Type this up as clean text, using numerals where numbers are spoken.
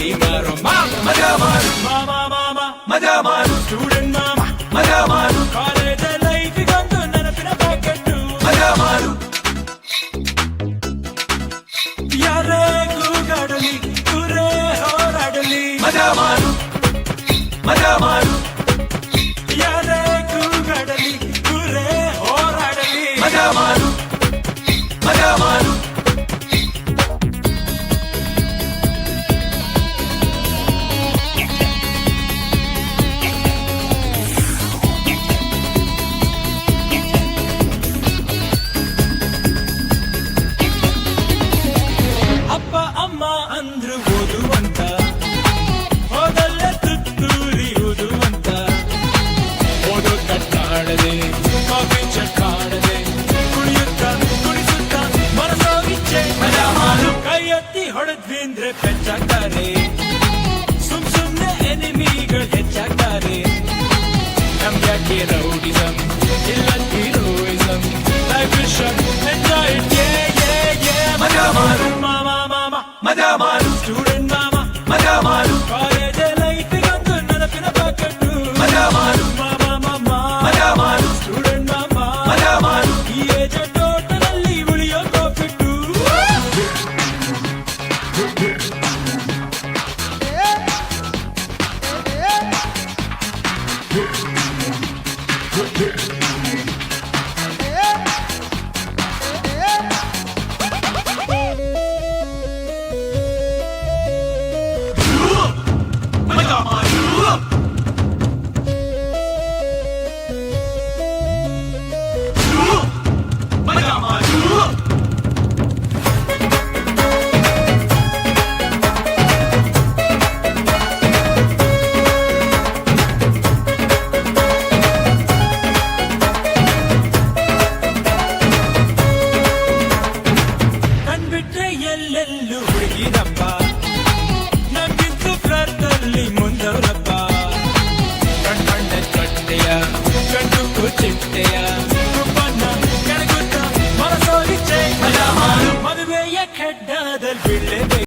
ಗಾಡಿ ಮಾರೋ ಮಜಾ ಮಾಡು ಮಜಾ ಮಾಡು ಸ್ಟೂಡೆಂಟ್ ಮಜಾ ಮಾಡು ಕಾಲೇಜ್ ಲೈಫಿಗೊಂದು ನೆನಪಿನ ಪ್ಯಾಕೆಟ್ ಮಜಾ ಮಾಡು ಯಾರೇ ಕೂಗಾಡಲಿ ದೂರೇ ಹೋರಾಡಲಿ ಮಜಾ ಮಾಡು ಮಜಾ ಮಾಡು ಯಾರೇ ಕೂಗಾಡಲಿ ದೂರೇ ಹೋರಾಡಲಿ ಮಜಾ ಮಾಡು ಮಜಾ ಮಾಡು ಅಪ್ಪ ಅಮ್ಮ ಅಂದ್ರು ಓದುವಂತ ಹೋದಲ್ಲೇ ತುತ್ತೂರಿ ಓದುವಂತ ಓದೋ ಕಟ್ಟಾಡದೆ ಕಾಫಿ ಚಟ್ಟಾಡದೆ ಕುಣಿಯುತ್ತ ಕುಣಿಸುತ್ತ ಮನಸೋ ಇಚ್ಛೆ ಮಜಾ ಮಾಡು ಕೈ ಎತ್ತಿ ಹೊಡೆದ್ವಿ ಅಂದ್ರೆ ಪೆಚ್ಚಾಗ್ತಾರೆ ಸುಮ್ನೆ ಎನಿಮಿಗಳು ಹೆಚ್ಚಾಗ್ತಾರೆ ನಮ್ಯಾಕೆ ರೌಡಿಸಮ್ ಇಲ್ಲ heroism life is enjoy it ಮಜಾ ಮಾಡು ಮಜಾ ಮಾಡು ಸ್ಟೂಡೆಂಟ್ ಮಜಾ ಮಾಡು ಕಾಲೇಜ್ ಲೈಫಿಗೊಂದು ನೆನಪಿನ ಪ್ಯಾಕೆಟ್ ಮಜಾ ಮಾಡು ಮಜಾ ಮಾಡು ಸ್ಟೂಡೆಂಟ್ ಮಜಾ ಮಾಡು ಈ ಏಜ್ ಟೋಟಲಲ್ಲಿ ಉಳಿಯೋ ಪ್ರಾಫಿಟ್ಟು ಎಲ್ಲೆಲ್ಲೂ ಹುಡುಗಿರಪ್ಪ ನಮ್ಗಿಂತೂ ಫ್ಲರ್ದಲ್ಲಿ ಮುಂದವರಪ್ಪ ಕಣ್ಣೆ ಕಟ್ಟೆಯ ಕಣ್ಣು ಚಿಟ್ಟೆಯ